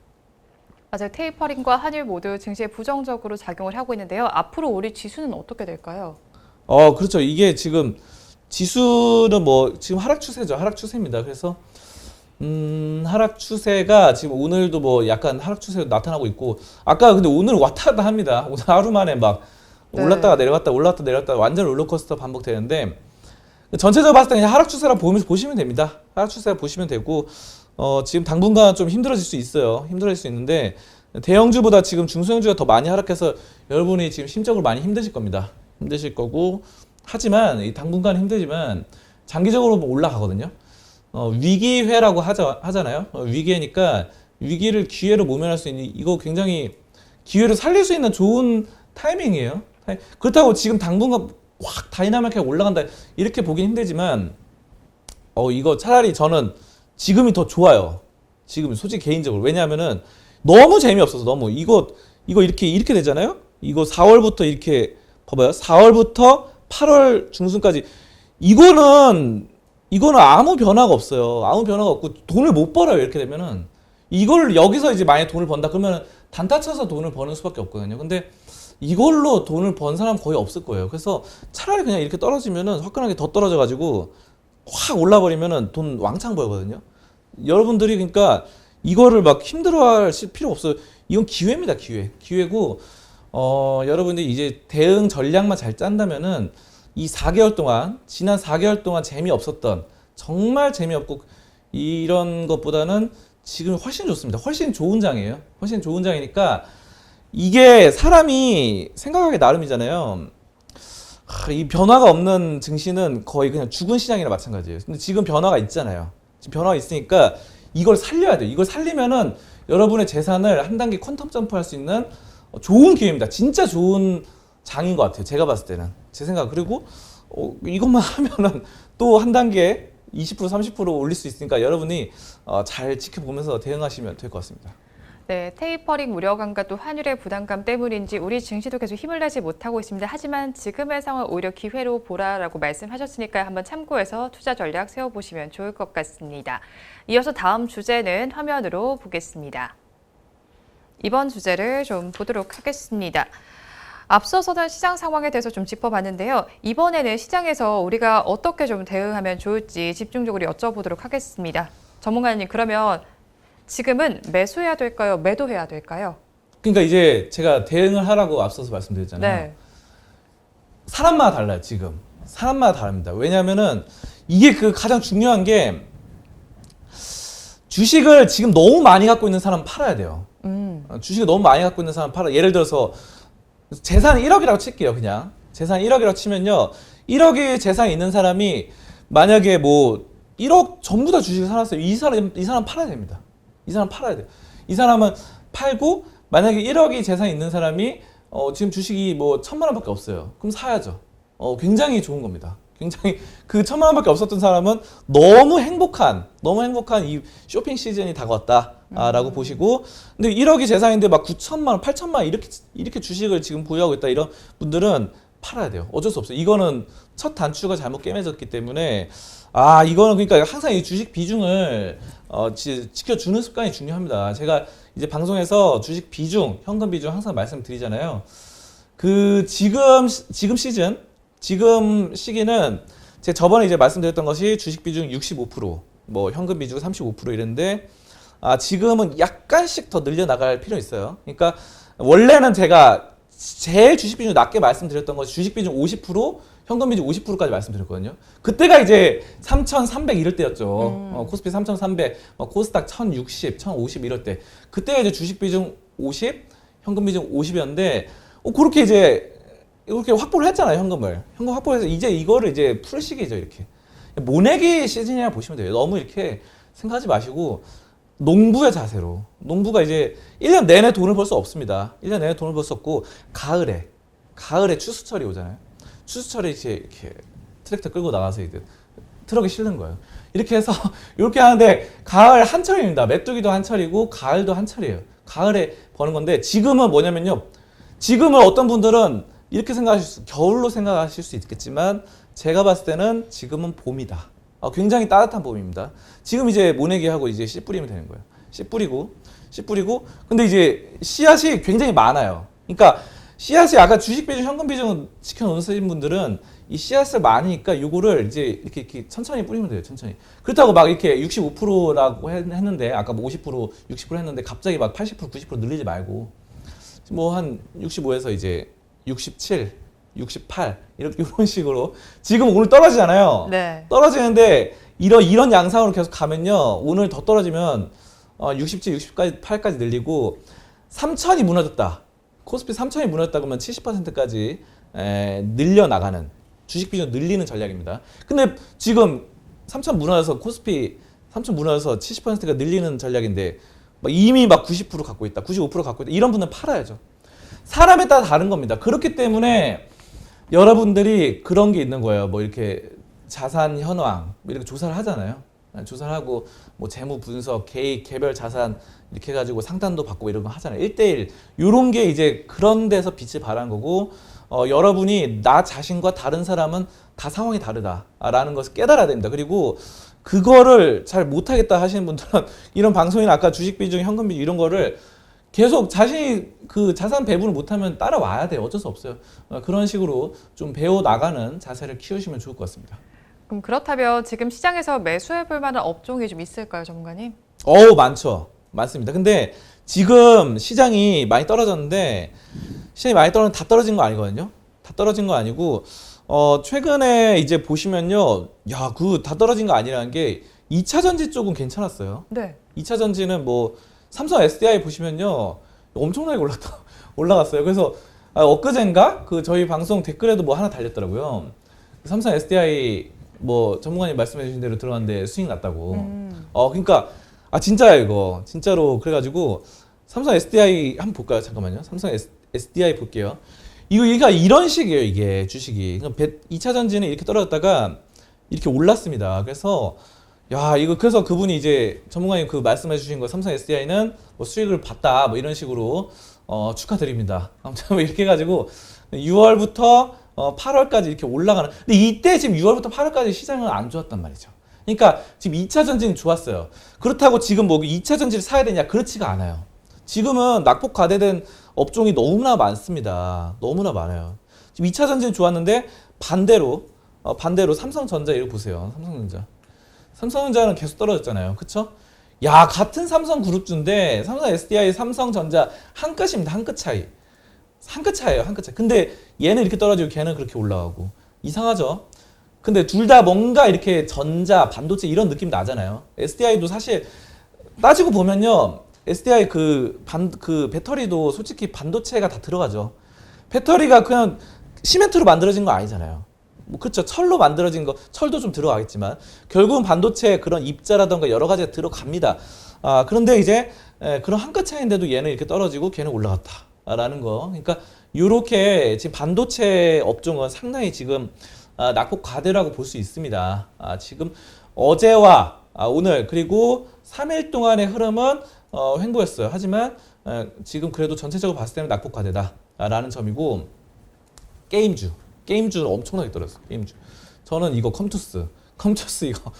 맞아요. 테이퍼링과 환율 모두 증시에 부정적으로 작용을 하고 있는데요. 앞으로 우리 지수는 어떻게 될까요? 그렇죠. 이게 지금 지수는 뭐 지금 하락 추세죠. 하락 추세입니다. 그래서 하락 추세가 지금 오늘도 뭐 약간 하락 추세로 나타나고 있고 아까 근데 오늘 왔다 갔다 합니다. 오늘 하루 만에 막 네. 올랐다가 내려갔다 올랐다 내려갔다 완전 롤러코스터 반복되는데 전체적으로 봤을 때 그냥 하락 추세라 보시면 됩니다. 하락 추세라 보시면 되고 지금 당분간 좀 힘들어질 수 있어요. 힘들어질 수 있는데 대형주보다 지금 중소형주가 더 많이 하락해서 여러분이 지금 심적으로 많이 힘드실 겁니다. 힘드실 거고 하지만 이 당분간 힘들지만 장기적으로 올라가거든요. 위기회라고 하잖아요. 위기회니까 위기를 기회로 모면할 수 있는 이거 굉장히 기회로 살릴 수 있는 좋은 타이밍이에요. 그렇다고 지금 당분간 확 다이나믹하게 올라간다 이렇게 보긴 힘들지만 이거 차라리 저는 지금이 더 좋아요. 지금 솔직히 개인적으로 왜냐하면은 너무 재미없어서 너무 이거 이렇게 되잖아요. 이거 4월부터 이렇게 봐봐요. 4월부터 8월 중순까지 이거는 아무 변화가 없어요. 아무 변화가 없고 돈을 못 벌어요. 이렇게 되면은 이걸 여기서 이제 만약 돈을 번다 그러면 단타 쳐서 돈을 버는 수밖에 없거든요. 근데 이걸로 돈을 번 사람 거의 없을 거예요. 그래서 차라리 그냥 이렇게 떨어지면은 화끈하게 더 떨어져 가지고 확 올라버리면은 돈 왕창 벌거든요. 여러분들이 그러니까 이거를 막 힘들어할 필요 없어요. 이건 기회입니다. 기회고 여러분들이 이제 대응 전략만 잘 짠다면은 이 4개월 동안 지난 4개월 동안 재미없었던 정말 재미없고 이런 것보다는 지금 훨씬 좋습니다. 훨씬 좋은 장이에요. 훨씬 좋은 장이니까 이게 사람이 생각하기 나름이잖아요. 이 변화가 없는 증시는 거의 그냥 죽은 시장이나 마찬가지예요. 근데 지금 변화가 있잖아요. 지금 변화가 있으니까 이걸 살려야 돼요. 이걸 살리면은 여러분의 재산을 한 단계 퀀텀 점프할 수 있는 좋은 기회입니다. 진짜 좋은 장인 것 같아요. 제가 봤을 때는 제 생각. 그리고 이것만 하면은 또 한 단계 20% 30% 올릴 수 있으니까 여러분이 잘 지켜보면서 대응하시면 될 것 같습니다. 네, 테이퍼링 우려감과 또 환율의 부담감 때문인지 우리 증시도 계속 힘을 내지 못하고 있습니다. 하지만 지금의 상황을 오히려 기회로 보라라고 말씀하셨으니까 한번 참고해서 투자 전략 세워보시면 좋을 것 같습니다. 이어서 다음 주제는 화면으로 보겠습니다. 이번 주제를 좀 보도록 하겠습니다. 앞서서는 시장 상황에 대해서 좀 짚어봤는데요. 이번에는 시장에서 우리가 어떻게 좀 대응하면 좋을지 집중적으로 여쭤보도록 하겠습니다. 전문가님, 그러면 지금은 매수해야 될까요? 매도해야 될까요? 그러니까 이제 제가 대응을 하라고 앞서서 말씀드렸잖아요. 네. 사람마다 달라요. 지금 사람마다 다릅니다. 왜냐하면은 이게 그 가장 중요한 게 주식을 지금 너무 많이 갖고 있는 사람 팔아야 돼요. 주식을 너무 많이 갖고 있는 사람 팔아. 예를 들어서 재산이 1억이라고 칠게요. 그냥 재산 1억이라고 치면요, 1억의 재산이 있는 사람이 만약에 뭐 1억 전부 다 주식을 사놨어요. 이 사람 팔아야 됩니다. 이 사람 팔아야 돼요. 이 사람은 팔고 만약에 1억이 재산이 있는 사람이 지금 주식이 뭐 1,000만 원밖에 없어요. 그럼 사야죠. 굉장히 좋은 겁니다. 굉장히 그 1,000만 원밖에 없었던 사람은 너무 행복한 이 쇼핑 시즌이 다가왔다라고 보시고, 근데 1억이 재산인데 막 9천만 원, 8천만 원 이렇게 주식을 지금 보유하고 있다 이런 분들은 팔아야 돼요. 어쩔 수 없어요. 이거는 첫 단추가 잘못 깨매졌기 때문에 이거는 그러니까 항상 이 주식 비중을 지켜주는 습관이 중요합니다. 제가 이제 방송에서 주식 비중, 현금 비중 항상 말씀드리잖아요. 그 지금 시기는 제가 저번에 이제 말씀드렸던 것이 주식 비중 65%, 뭐 현금 비중 35% 이랬는데 지금은 약간씩 더 늘려나갈 필요 있어요. 그러니까 원래는 제가 제일 주식 비중 낮게 말씀드렸던 것이 주식 비중 50%, 현금 비중 50%까지 말씀드렸거든요. 그때가 이제 3,300 이럴 때였죠. 코스피 3,300, 코스닥 1,060, 1,050 이럴 때. 그때가 이제 주식 비중 50, 현금 비중 50이었는데 그렇게 이제 이렇게 확보를 했잖아요, 현금을. 현금 확보해서 이제 이거를 이제 풀 시기죠, 이렇게. 모내기 시즌이라 보시면 돼요. 너무 이렇게 생각하지 마시고 농부의 자세로. 농부가 이제 1년 내내 돈을 벌 수 없습니다. 1년 내내 돈을 벌 수 없고 가을에 추수철이 오잖아요. 추수철에 이렇게 트랙터 끌고 나가서 이제 트럭에 실는 거예요. 이렇게 해서 이렇게 하는데 가을 한철입니다. 메뚜기도 한철이고 가을도 한철이에요. 가을에 버는 건데 지금은 뭐냐면요. 지금은 어떤 분들은 이렇게 겨울로 생각하실 수 있겠지만 제가 봤을 때는 지금은 봄이다. 굉장히 따뜻한 봄입니다. 지금 이제 모내기 하고 이제 씨 뿌리면 되는 거예요. 씨 뿌리고 근데 이제 씨앗이 굉장히 많아요. 그러니까 씨앗이 아까 주식 비중, 현금 비중 지켜놓으신 분들은 이 씨앗을 많으니까 요거를 이제 이렇게 천천히 뿌리면 돼요. 천천히. 그렇다고 막 이렇게 65%라고 했는데 아까 뭐 50%, 60% 했는데 갑자기 막 80%, 90% 늘리지 말고 뭐 한 65에서 이제 67, 68 이런 식으로 지금 오늘 떨어지잖아요. 네. 떨어지는데 이런 양상으로 계속 가면요. 오늘 더 떨어지면 67, 68까지 늘리고 3,000이 무너졌다. 코스피 3,000이 무너졌다 그러면 70%까지 늘려나가는 주식 비중 늘리는 전략입니다. 근데 지금 3,000 무너져서 코스피 3,000 무너져서 70%가 늘리는 전략인데 이미 막 90% 갖고 있다. 95% 갖고 있다. 이런 분은 팔아야죠. 사람에 따라 다른 겁니다. 그렇기 때문에 여러분들이 그런 게 있는 거예요. 뭐 이렇게 자산 현황 이렇게 조사를 하잖아요. 조사를 하고 뭐 재무 분석, 개별 자산 이렇게 해가지고 상담도 받고 이런 거 하잖아요. 1대1 이런 게 이제 그런 데서 빛을 발한 거고 여러분이 나 자신과 다른 사람은 다 상황이 다르다라는 것을 깨달아야 됩니다. 그리고 그거를 잘 못하겠다 하시는 분들은 이런 방송이나 아까 주식 비중, 현금 비중 이런 거를 계속 자신이 그 자산 배분을 못하면 따라와야 돼요. 어쩔 수 없어요. 그런 식으로 좀 배워나가는 자세를 키우시면 좋을 것 같습니다. 그럼 그렇다면 지금 시장에서 매수해볼 만한 업종이 좀 있을까요, 전문가님? 많죠. 많습니다. 근데 지금 시장이 많이 떨어졌는데 시장이 많이 떨어졌는데 다 떨어진 거 아니거든요. 다 떨어진 거 아니고 최근에 이제 보시면요. 그 다 떨어진 거 아니라는 게 2차 전지 쪽은 괜찮았어요. 네. 2차 전지는 뭐 삼성 SDI 보시면요. 엄청나게 올라갔어요. 그래서 엊그젠가 그 저희 방송 댓글에도 뭐 하나 달렸더라고요. 삼성 SDI 뭐 전문가님 말씀해 주신 대로 들어갔는데 수익 났다고. 그러니까 진짜야 이거. 진짜로 그래가지고 삼성 SDI 한번 볼까요? 잠깐만요. 삼성 SDI 볼게요. 이거 이런 식이에요. 이게 주식이. 2차 전지는 이렇게 떨어졌다가 이렇게 올랐습니다. 그래서 그래서 그분이 이제 전문가님 그 말씀해 주신 거 삼성 SDI는 뭐 수익을 봤다 뭐 이런 식으로 축하드립니다. 아무튼 뭐 이렇게 해가지고 6월부터 8월까지 이렇게 올라가는. 근데 이때 지금 6월부터 8월까지 시장은 안 좋았단 말이죠. 그러니까 지금 2차 전지는 좋았어요. 그렇다고 지금 뭐 2차 전지를 사야 되냐? 그렇지가 않아요. 지금은 낙폭 과대된 업종이 너무나 많습니다. 너무나 많아요. 지금 2차 전지는 좋았는데 반대로 삼성전자 이거 보세요. 삼성전자는 계속 떨어졌잖아요. 그쵸? 같은 삼성그룹주인데 삼성 SDI, 삼성전자 한 끗입니다. 한 끗 차이. 한 끗 차이에요. 한 끗 차이. 근데 얘는 이렇게 떨어지고 걔는 그렇게 올라가고. 이상하죠? 근데 둘 다 뭔가 이렇게 전자, 반도체 이런 느낌 나잖아요. SDI도 사실 따지고 보면요. SDI 그 배터리도 솔직히 반도체가 다 들어가죠. 배터리가 그냥 시멘트로 만들어진 거 아니잖아요. 뭐 그렇죠. 철로 만들어진 거, 철도 좀 들어가겠지만 결국은 반도체 그런 입자라던가 여러 가지가 들어갑니다. 그런데 이제 그런 한 끗 차이인데도 얘는 이렇게 떨어지고 걔는 올라갔다라는 거. 그러니까 이렇게 지금 반도체 업종은 상당히 지금 낙폭 과대라고 볼 수 있습니다. 지금 어제와 오늘 그리고 3일 동안의 흐름은 횡보했어요. 하지만 지금 그래도 전체적으로 봤을 때는 낙폭 과대다라는 점이고 게임주는 엄청나게 떨어졌어요. 게임주. 저는 이거 컴투스 이거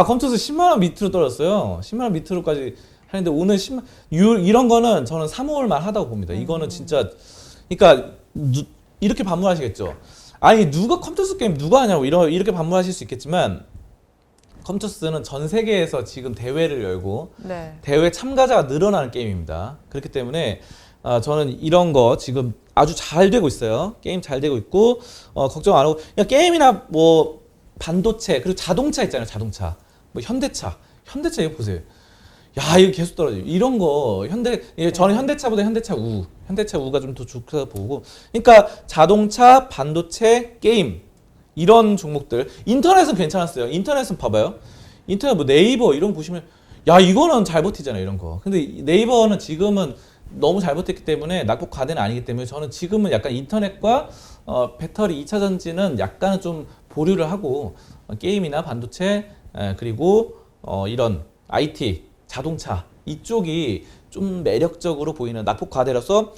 컴투스 10만 원 밑으로 떨어졌어요. 10만 원 밑으로까지 하는데 오늘 10만 이런 거는 저는 3월만 하다고 봅니다. 이거는 진짜 그러니까 이렇게 반문하시겠죠. 아니 누가 컴투스 게임 누가 하냐고 이렇게 반문하실 수 있겠지만 컴투스는 전 세계에서 지금 대회를 열고 네. 대회 참가자가 늘어나는 게임입니다. 그렇기 때문에 저는 이런 거 지금 아주 잘 되고 있어요. 게임 잘 되고 있고 걱정 안 하고 그냥 게임이나 뭐 반도체 그리고 자동차 있잖아요. 자동차 뭐 현대차 이거 보세요. 야 이거 계속 떨어져요. 이런 거 저는 현대차보다 현대차 우가 좀 더 좋다고 보고 그러니까 자동차 반도체 게임 이런 종목들 인터넷은 괜찮았어요. 인터넷은 봐봐요. 인터넷 뭐 네이버 이런 거 보시면 야 이거는 잘 버티잖아요. 이런 거. 근데 네이버는 지금은 너무 잘 버텼기 때문에 낙폭 과대는 아니기 때문에 저는 지금은 약간 인터넷과 배터리 2차 전지는 약간은 좀 보류를 하고 게임이나 반도체 그리고 이런 IT 자동차 이쪽이 좀 매력적으로 보이는 낙폭 과대라서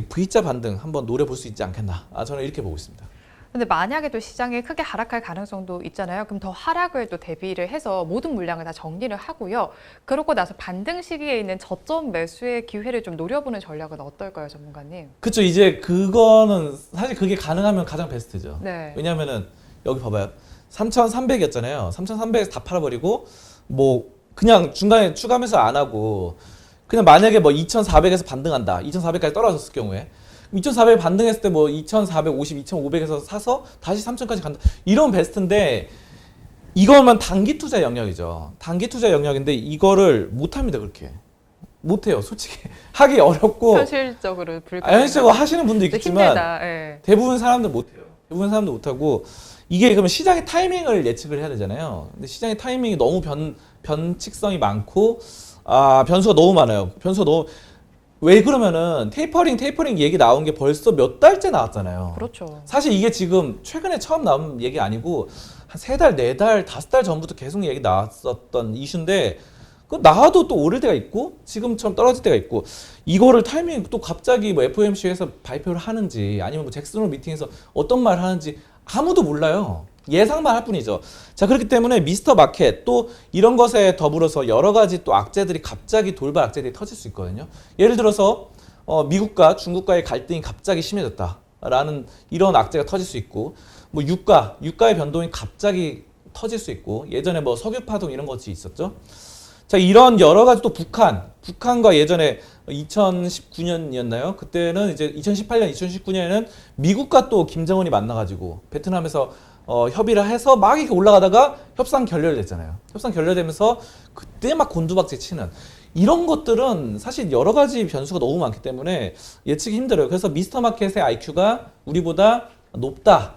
V자 반등 한번 노려볼 수 있지 않겠나 저는 이렇게 보고 있습니다. 근데 만약에 또 시장이 크게 하락할 가능성도 있잖아요. 그럼 더 하락을 또 대비를 해서 모든 물량을 다 정리를 하고요. 그러고 나서 반등 시기에 있는 저점 매수의 기회를 좀 노려보는 전략은 어떨까요, 전문가님? 그쵸. 이제 그거는 사실 그게 가능하면 가장 베스트죠. 네. 왜냐면은 여기 봐봐요. 3,300이었잖아요. 3,300에서 다 팔아버리고 뭐 그냥 중간에 추가 매수 안 하고 그냥 만약에 뭐 2,400에서 반등한다. 2,400까지 떨어졌을 경우에 2,400 반등했을 때 뭐 2,450, 2,500에서 사서 다시 3,000까지 간다. 이런 베스트인데 이거만 단기 투자 영역이죠. 단기 투자 영역인데 이거를 못 합니다. 그렇게. 못 해요. 솔직히 하기 어렵고 현실적으로 불가능. 현실적으로 하시는 분도 있겠지만 힘들다. 예. 대부분 사람들 못 해요. 대부분 사람들 못 하고 이게 그러면 시장의 타이밍을 예측을 해야 되잖아요. 근데 시장의 타이밍이 너무 변칙성이 많고 변수가 너무 많아요. 왜 그러면은 테이퍼링 얘기 나온 게 벌써 몇 달째 나왔잖아요. 그렇죠. 사실 이게 지금 최근에 처음 나온 얘기 아니고 한 3달, 4달, 5달 전부터 계속 얘기 나왔었던 이슈인데 그 나와도 또 오를 때가 있고 지금처럼 떨어질 때가 있고 이거를 타이밍 또 갑자기 뭐 FOMC에서 발표를 하는지 아니면 뭐 잭슨홀 미팅에서 어떤 말 하는지 아무도 몰라요. 예상만 할 뿐이죠. 자, 그렇기 때문에 미스터 마켓 또 이런 것에 더불어서 여러 가지 또 악재들이 갑자기 돌발 악재들이 터질 수 있거든요. 예를 들어서 미국과 중국과의 갈등이 갑자기 심해졌다라는 이런 악재가 터질 수 있고 뭐 유가의 변동이 갑자기 터질 수 있고 예전에 뭐 석유 파동 이런 것이 있었죠. 자, 이런 여러 가지 또 북한과 예전에 2019년이었나요? 그때는 이제 2018년, 2019년에는 미국과 또 김정은이 만나가지고 베트남에서 협의를 해서 막 이렇게 올라가다가 협상 결렬됐잖아요. 협상 결렬되면서 그때 막 곤두박질 치는 이런 것들은 사실 여러 가지 변수가 너무 많기 때문에 예측이 힘들어요. 그래서 미스터 마켓의 IQ가 우리보다 높다.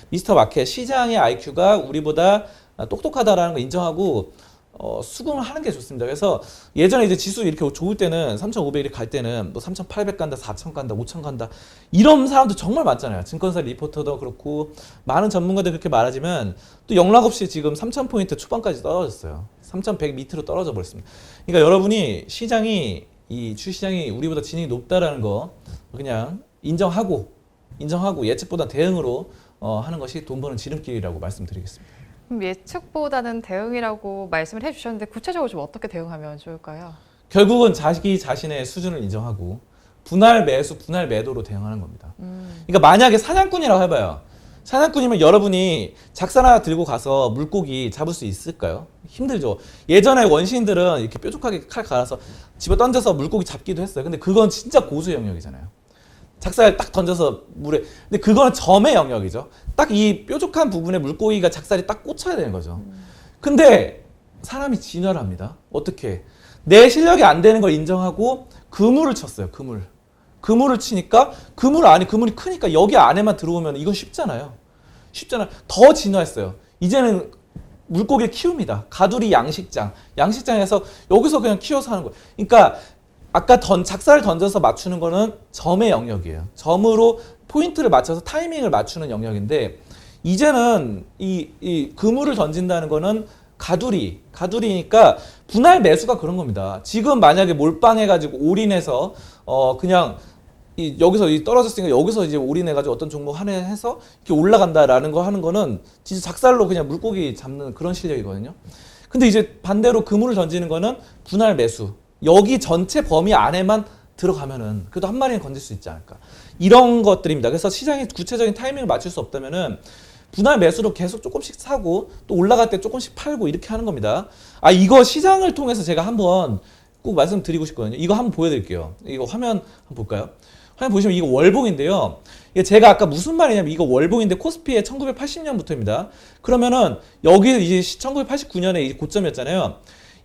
미스터 마켓 시장의 IQ가 우리보다 똑똑하다라는 거 인정하고 수긍을 하는 게 좋습니다. 그래서 예전에 이제 지수 이렇게 좋을 때는 3,500이 갈 때는 뭐 3,800 간다, 4,000 간다, 5,000 간다 이런 사람들 정말 많잖아요. 증권사 리포터도 그렇고 많은 전문가들 그렇게 말하지만 또 영락없이 지금 3,000포인트 초반까지 떨어졌어요. 3,100 밑으로 떨어져 버렸습니다. 그러니까 여러분이 이 주시장이 우리보다 진입이 높다라는 거 그냥 인정하고 예측보다 대응으로 하는 것이 돈 버는 지름길이라고 말씀드리겠습니다. 예측보다는 대응이라고 말씀을 해주셨는데 구체적으로 좀 어떻게 대응하면 좋을까요? 결국은 자기 자신의 수준을 인정하고 분할 매수, 분할 매도로 대응하는 겁니다. 그러니까 만약에 사냥꾼이라고 해봐요. 사냥꾼이면 여러분이 작살 하나 들고 가서 물고기 잡을 수 있을까요? 힘들죠. 예전에 원시인들은 이렇게 뾰족하게 칼 갈아서 집어 던져서 물고기 잡기도 했어요. 근데 그건 진짜 고수 영역이잖아요. 작살 딱 던져서 물에. 근데 그거는 점의 영역이죠. 딱 이 뾰족한 부분에 물고기가 작살이 딱 꽂혀야 되는 거죠. 근데 사람이 진화를 합니다. 어떻게? 내 실력이 안 되는 걸 인정하고 그물을 쳤어요. 그물을 치니까 그물이 크니까 여기 안에만 들어오면 이건 쉽잖아요. 더 진화했어요. 이제는 물고기를 키웁니다. 가두리 양식장에서 여기서 그냥 키워서 하는 거예요. 그러니까 아까 작살을 던져서 맞추는 거는 점의 영역이에요. 점으로 포인트를 맞춰서 타이밍을 맞추는 영역인데 이제는 이 그물을 던진다는 거는 가두리니까 분할 매수가 그런 겁니다. 지금 만약에 몰빵해가지고 올인해서 그냥 여기서 떨어졌으니까 여기서 이제 올인해가지고 어떤 종목 하나 해서 이렇게 올라간다라는 거 하는 거는 진짜 작살로 그냥 물고기 잡는 그런 실력이거든요. 근데 이제 반대로 그물을 던지는 거는 분할 매수. 여기 전체 범위 안에만 들어가면은 그래도 한 마리는 건질 수 있지 않을까. 이런 것들입니다. 그래서 시장의 구체적인 타이밍을 맞출 수 없다면은 분할 매수로 계속 조금씩 사고 또 올라갈 때 조금씩 팔고 이렇게 하는 겁니다. 아, 이거 시장을 통해서 제가 한번 꼭 말씀드리고 싶거든요. 이거 한번 보여드릴게요. 이거 화면 한번 볼까요? 화면 보시면 이거 월봉인데요. 이게 제가 아까 무슨 말이냐면 이거 월봉인데 코스피의 1980년부터입니다. 그러면은 여기 이제 1989년에 이 고점이었잖아요.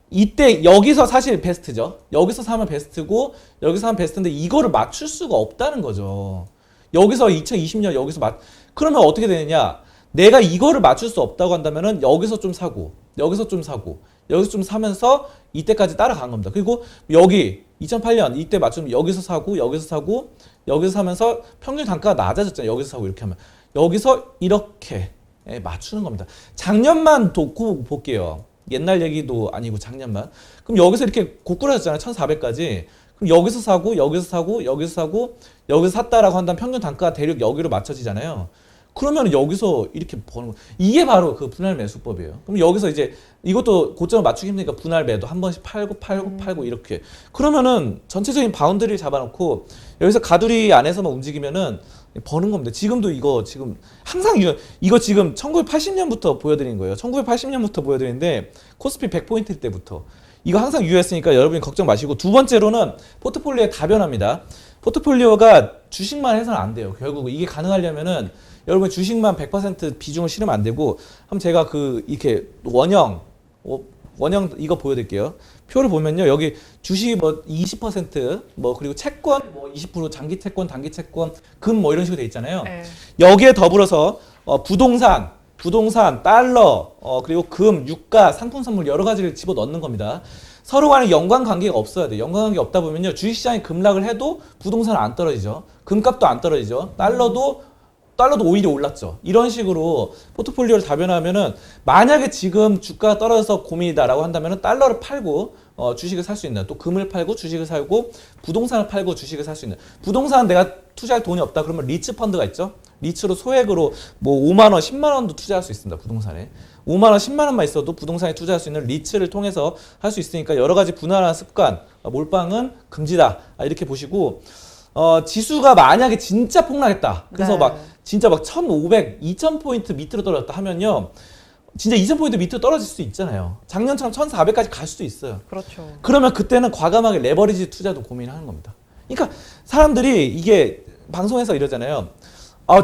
이때 여기서 사실 베스트죠. 여기서 사면 베스트고 여기서 하면 베스트인데 이거를 맞출 수가 없다는 거죠. 여기서 2020년 여기서 그러면 어떻게 되느냐? 내가 이거를 맞출 수 없다고 한다면은 여기서 좀 사고 여기서 좀 사고 여기서 좀 사면서 이때까지 따라간 겁니다. 그리고 여기 2008년 이때 맞추면 여기서 사고 여기서 사고 여기서 사면서 평균 단가가 낮아졌잖아요. 여기서 사고 이렇게 하면 여기서 이렇게 맞추는 겁니다. 작년만 놓고 볼게요. 옛날 얘기도 아니고 작년만. 그럼 여기서 이렇게 고꾸라졌잖아요. 1400까지. 그럼 여기서 사고 여기서 사고 여기서 사고 여기서 샀다라고 한다면 평균 단가가 대략 여기로 맞춰지잖아요. 그러면 여기서 이렇게 버는 거. 이게 바로 그 분할 매수법이에요. 그럼 여기서 이제 이것도 고점을 맞추기 힘드니까 분할 매도 한 번씩 팔고 이렇게. 그러면은 전체적인 바운드리를 잡아놓고 여기서 가두리 안에서만 움직이면은 버는 겁니다. 지금도 이거 지금 항상 이거 지금 1980년부터 보여드린 거예요. 1980년부터 보여드리는데 코스피 100포인트 때부터. 이거 항상 유효했으니까 여러분이 걱정 마시고 두 번째로는 포트폴리오의 다변화입니다. 포트폴리오가 주식만 해서는 안 돼요. 결국 이게 가능하려면은 여러분 주식만 100% 비중을 실으면 안 되고 한번 제가 이렇게 원형 이거 보여드릴게요. 표를 보면요. 여기 주식이 뭐 20% 그리고 채권 20% 장기 채권, 단기 채권, 금 이런 식으로 돼 있잖아요. 네. 여기에 더불어서 부동산, 달러, 그리고 금, 유가, 상품 선물 여러 가지를 집어 넣는 겁니다. 서로 간에 연관관계가 없어야 돼요. 연관관계 없다 보면요. 주식시장이 급락을 해도 부동산은 안 떨어지죠. 금값도 안 떨어지죠. 달러도 오히려 올랐죠. 이런 식으로 포트폴리오를 다변화하면은 만약에 지금 주가가 떨어져서 고민이다라고 한다면은 달러를 팔고 주식을 살 수 있는, 또 금을 팔고 주식을 살고 부동산을 팔고 주식을 살 수 있는. 부동산은 내가 투자할 돈이 없다 그러면 리츠 펀드가 있죠. 리츠로 소액으로 5만 원, 10만 원도 투자할 수 있습니다. 부동산에. 5만 원, 10만 원만 있어도 부동산에 투자할 수 있는 리츠를 통해서 할 수 있으니까 여러 가지 분할한 습관, 몰빵은 금지다. 이렇게 보시고 지수가 만약에 진짜 폭락했다. 그래서 네. 진짜 1,500, 2,000포인트 밑으로 떨어졌다 하면요. 진짜 2,000포인트 밑으로 떨어질 수 있잖아요. 작년처럼 1,400까지 갈 수도 있어요. 그렇죠. 그러면 그때는 과감하게 레버리지 투자도 고민하는 겁니다. 그러니까 사람들이 이게 방송에서 이러잖아요.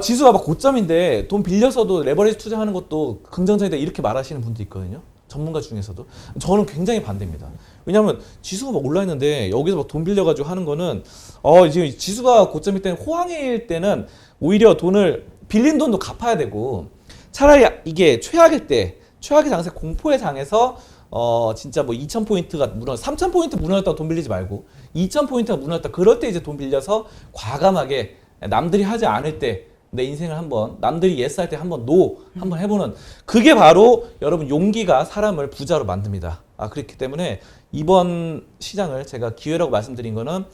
지수가 고점인데 돈 빌려서도 레버리지 투자하는 것도 긍정적이다 이렇게 말하시는 분도 있거든요. 전문가 중에서도. 저는 굉장히 반대입니다. 왜냐하면 지수가 올라 있는데 여기서 돈 빌려가지고 하는 거는 지금 지수가 고점일 때는 호황일 때는 오히려 돈을 빌린 돈도 갚아야 되고 차라리 이게 최악의 장세 공포의 장에서 진짜 2,000포인트가 3,000포인트 무너졌다고 돈 빌리지 말고 2,000포인트가 무너졌다 그럴 때 이제 돈 빌려서 과감하게 남들이 하지 않을 때 내 인생을 한번 남들이 예스 할 때 한번 한번 해보는 그게 바로 여러분 용기가 사람을 부자로 만듭니다. 그렇기 때문에 이번 시장을 제가 기회라고 말씀드린 거는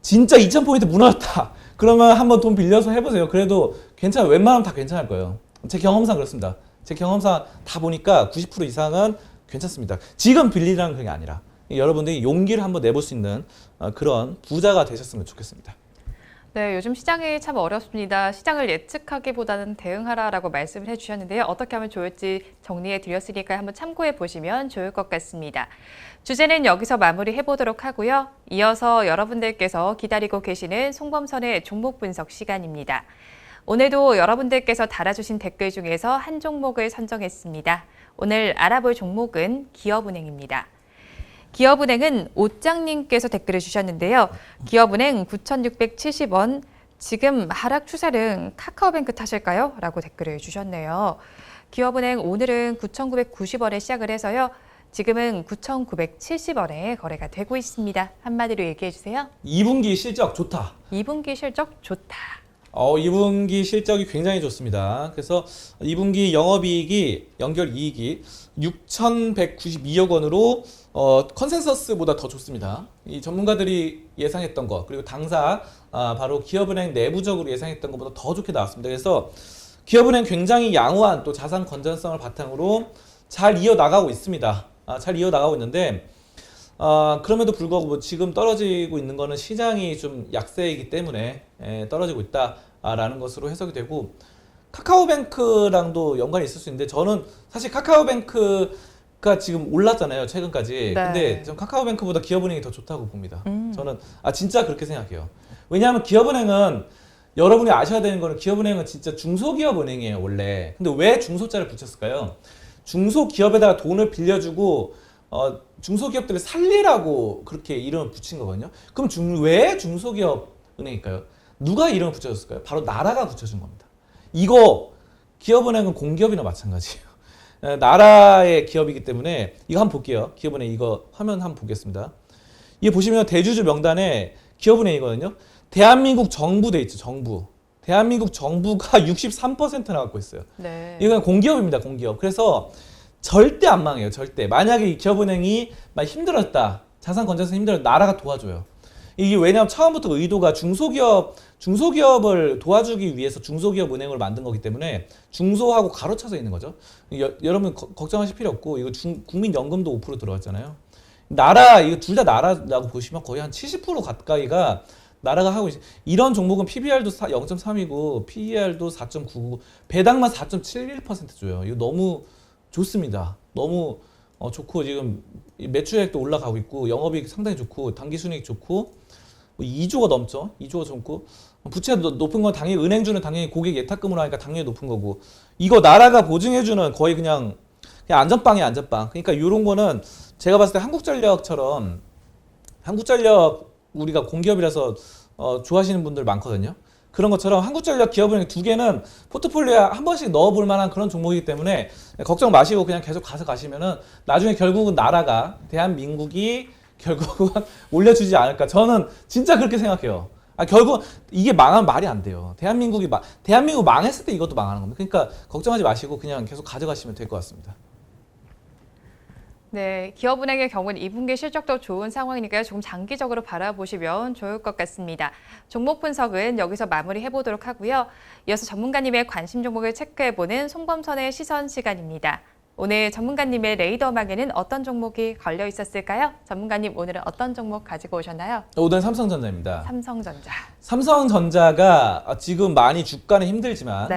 진짜 2,000포인트 무너졌다. 그러면 한번 돈 빌려서 해보세요. 그래도 괜찮아요. 웬만하면 다 괜찮을 거예요. 제 경험상 그렇습니다. 제 경험상 다 보니까 90% 이상은 괜찮습니다. 지금 빌리라는 그게 아니라 여러분들이 용기를 한번 내볼 수 있는 그런 부자가 되셨으면 좋겠습니다. 네, 요즘 시장이 참 어렵습니다. 시장을 예측하기보다는 대응하라라고 말씀을 해주셨는데요. 어떻게 하면 좋을지 정리해 드렸으니까 한번 참고해 보시면 좋을 것 같습니다. 주제는 여기서 마무리해 보도록 하고요. 이어서 여러분들께서 기다리고 계시는 송범선의 종목 분석 시간입니다. 오늘도 여러분들께서 달아주신 댓글 중에서 한 종목을 선정했습니다. 오늘 알아볼 종목은 기업은행입니다. 기업은행은 오짱님께서 댓글을 주셨는데요. 기업은행 9,670원, 지금 하락 추세는 카카오뱅크 탓일까요? 라고 댓글을 주셨네요. 기업은행 오늘은 9,990원에 시작을 해서요. 지금은 9,970원에 거래가 되고 있습니다. 한마디로 얘기해 주세요. 2분기 실적 좋다. 2분기 실적 좋다. 2분기 실적이 굉장히 좋습니다. 그래서 2분기 영업이익이 연결이익이 6,192억 원으로 컨센서스보다 더 좋습니다. 이 전문가들이 예상했던 것 그리고 당사 바로 기업은행 내부적으로 예상했던 것보다 더 좋게 나왔습니다. 그래서 기업은행 굉장히 양호한 또 자산 건전성을 바탕으로 잘 이어나가고 있습니다. 잘 이어나가고 있는데 그럼에도 불구하고 뭐 지금 떨어지고 있는 거는 시장이 좀 약세이기 때문에 떨어지고 있다라는 것으로 해석이 되고 카카오뱅크랑도 연관이 있을 수 있는데 저는 사실 카카오뱅크가 지금 올랐잖아요 최근까지. 네. 근데 전 카카오뱅크보다 기업은행이 더 좋다고 봅니다. 저는 진짜 그렇게 생각해요. 왜냐하면 기업은행은 여러분이 아셔야 되는 거는 기업은행은 진짜 중소기업 은행이에요 원래. 근데 왜 중소자를 붙였을까요? 중소기업에다가 돈을 빌려주고 중소기업들을 살리라고 그렇게 이름을 붙인 거거든요. 그럼 왜 중소기업 은행일까요? 누가 이름을 붙여줬을까요? 바로 나라가 붙여준 겁니다. 이거 기업은행은 공기업이나 마찬가지예요. 나라의 기업이기 때문에 이거 한번 볼게요. 기업은행 이거 화면 한번 보겠습니다. 이게 보시면 대주주 명단에 기업은행이거든요. 대한민국 정부 돼 있죠. 정부. 대한민국 정부가 63%나 갖고 있어요. 네. 이건 공기업입니다. 공기업. 그래서 절대 안 망해요. 절대. 만약에 이 기업은행이 막 힘들었다. 자산 건전성 힘들었다. 나라가 도와줘요. 이게 왜냐하면 처음부터 의도가 중소기업을 도와주기 위해서 중소기업 은행을 만든 거기 때문에 중소하고 가로쳐서 있는 거죠. 여러분 걱정하실 필요 없고 이거 국민연금도 5% 들어갔잖아요. 이거 둘 다 나라라고 보시면 거의 한 70% 가까이가 나라가 하고 있어요. 이런 종목은 PBR도 0.3이고 PER도 4.99, 배당만 4.71% 줘요. 이거 너무 좋습니다. 너무 좋고 지금 매출액도 올라가고 있고 영업이익 상당히 좋고 당기순이익 좋고 2조가 넘죠. 2조가 좋고 부채가 높은 건 당연히 은행주는 당연히 고객 예탁금으로 하니까 당연히 높은 거고 이거 나라가 보증해주는 거의 그냥 안전빵이야 안전빵. 그러니까 이런 거는 제가 봤을 때 한국전력 우리가 공기업이라서 좋아하시는 분들 많거든요. 그런 것처럼 한국전력 기업은행 두 개는 포트폴리오에 한 번씩 넣어볼 만한 그런 종목이기 때문에 걱정 마시고 그냥 계속 가시면은 나중에 결국은 나라가 대한민국이 결국은 올려주지 않을까. 저는 진짜 그렇게 생각해요. 결국 이게 망하면 말이 안 돼요. 대한민국 망했을 때 이것도 망하는 겁니다. 그러니까 걱정하지 마시고 그냥 계속 가져가시면 될 것 같습니다. 네, 기업은행의 경우는 2분기 실적도 좋은 상황이니까요. 조금 장기적으로 바라보시면 좋을 것 같습니다. 종목 분석은 여기서 마무리해 보도록 하고요. 이어서 전문가님의 관심 종목을 체크해보는 송범선의 시선 시간입니다. 오늘 전문가님의 레이더망에는 어떤 종목이 걸려 있었을까요? 전문가님 오늘은 어떤 종목 가지고 오셨나요? 오늘은 삼성전자입니다. 삼성전자. 삼성전자가 지금 많이 주가는 힘들지만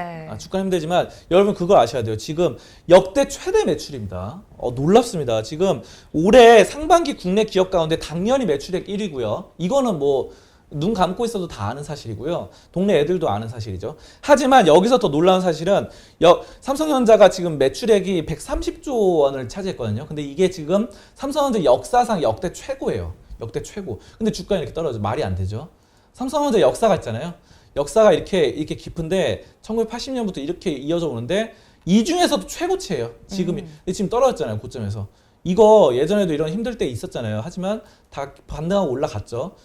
여러분 그거 아셔야 돼요. 지금 역대 최대 매출입니다. 놀랍습니다. 지금 올해 상반기 국내 기업 가운데 당연히 매출액 1위고요. 이거는 뭐 눈 감고 있어도 다 아는 사실이고요. 동네 애들도 아는 사실이죠. 하지만 여기서 더 놀라운 사실은 삼성전자가 지금 매출액이 130조 원을 차지했거든요. 근데 이게 지금 삼성전자 역사상 역대 최고예요. 역대 최고. 근데 주가는 이렇게 떨어져. 말이 안 되죠. 삼성전자 역사가 있잖아요. 역사가 이렇게 깊은데 1980년부터 이렇게 이어져 오는데 이 중에서도 최고치예요. 지금 떨어졌잖아요. 고점에서. 이거 예전에도 이런 힘들 때 있었잖아요. 하지만 다 반등하고 올라갔죠.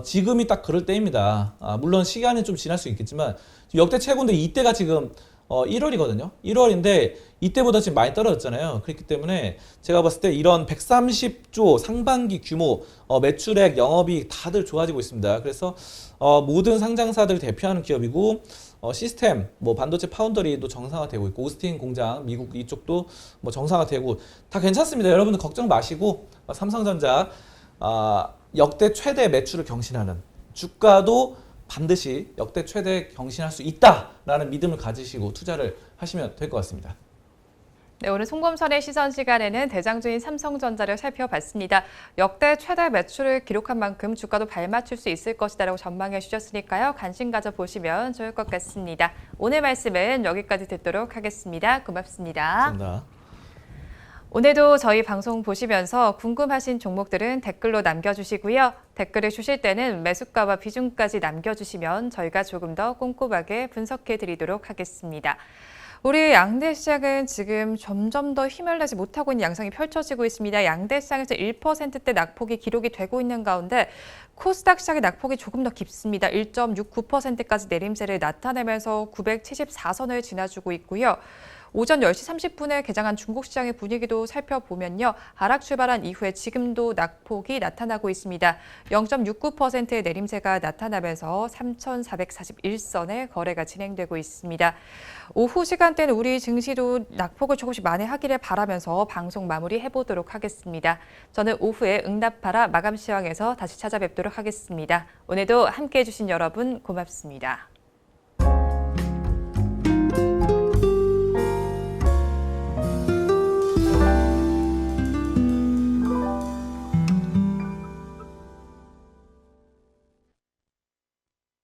지금이 딱 그럴 때입니다. 물론 시간이 좀 지날 수 있겠지만 역대 최고인데 이때가 지금 1월이거든요. 1월인데 이때보다 지금 많이 떨어졌잖아요. 그렇기 때문에 제가 봤을 때 이런 130조 상반기 규모 매출액, 영업이익 다들 좋아지고 있습니다. 그래서 모든 상장사들 대표하는 기업이고 시스템, 뭐 반도체 파운더리도 정상화되고 있고 오스틴 공장, 미국 이쪽도 뭐 정상화되고 다 괜찮습니다. 여러분들 걱정 마시고 삼성전자 역대 최대 매출을 경신하는 주가도 반드시 역대 최대 경신할 수 있다라는 믿음을 가지시고 투자를 하시면 될 것 같습니다. 네, 오늘 송범선의 시선 시간에는 대장주인 삼성전자를 살펴봤습니다. 역대 최대 매출을 기록한 만큼 주가도 발맞출 수 있을 것이다라고 전망해 주셨으니까요. 관심 가져보시면 좋을 것 같습니다. 오늘 말씀은 여기까지 듣도록 하겠습니다. 고맙습니다. 감사합니다. 오늘도 저희 방송 보시면서 궁금하신 종목들은 댓글로 남겨주시고요. 댓글을 주실 때는 매수가와 비중까지 남겨주시면 저희가 조금 더 꼼꼼하게 분석해 드리도록 하겠습니다. 우리 양대 시장은 지금 점점 더 힘을 내지 못하고 있는 양상이 펼쳐지고 있습니다. 양대 시장에서 1%대 낙폭이 기록이 되고 있는 가운데 코스닥 시장의 낙폭이 조금 더 깊습니다. 1.69%까지 내림세를 나타내면서 974선을 지나주고 있고요. 오전 10시 30분에 개장한 중국 시장의 분위기도 살펴보면요. 하락 출발한 이후에 지금도 낙폭이 나타나고 있습니다. 0.69%의 내림세가 나타나면서 3,441선의 거래가 진행되고 있습니다. 오후 시간대는 우리 증시도 낙폭을 조금씩 만회하기를 바라면서 방송 마무리해보도록 하겠습니다. 저는 오후에 응답하라 마감 시황에서 다시 찾아뵙도록 하겠습니다. 오늘도 함께해 주신 여러분 고맙습니다.